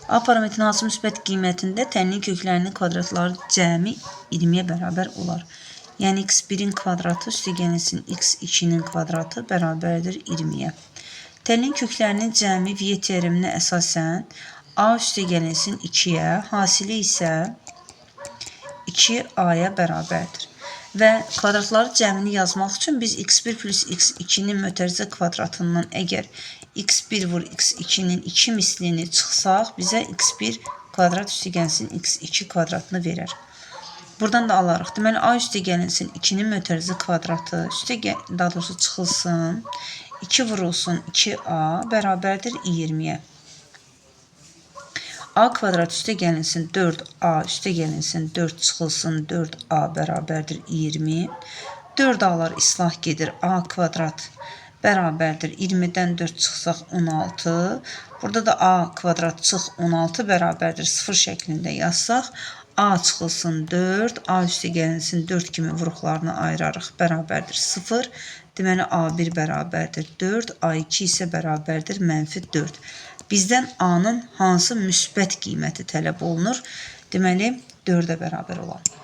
A parametrin hansı müsbət qiymətində tənliyin köklərinin kvadratları cəmi 20-yə bərabər olar. Yəni x1-in kvadratı üstəgəlsin x2-nin kvadratı bərabərdir 20-yə. Tənliyin köklərinin cəmi V teoreminə əsasən A üstəgəlsin 2-yə, hasili isə 2a-ya bərabərdir. Və kvadratları cəmini yazmaq üçün biz x1 plus x2-nin mötərizə kvadratından əgər x1 vur x2-nin 2 mislini çıxsaq, bizə x1 kvadrat üstəgəlsin x2 kvadratını verər. Buradan da alarıq. Deməli, a üstəgəlsin 2-nin mötərizə kvadratı daha doğrusu çıxılsın. 2 vurulsun 2a bərabərdir 20-yə. A kvadrat üstəgəlsin 4a üstəgəlsin 4 çıxılsın 4a bərabərdir 20. 4a'lar islah gedir. A kvadrat bərabərdir 20-dən 4 çıxsaq 16. Burada da a kvadrat çıx 16 bərabərdir 0 şəklində yazsaq. A çıxılsın 4, a üstəgəlsin 4 kimi vuruqlarını ayırarıq bərabərdir 0. Deməli a1 bərabərdir 4, a2 isə bərabərdir -4. Bizdən a-nın hansı müsbət qiyməti tələb olunur? Deməli 4-ə bərabər olan.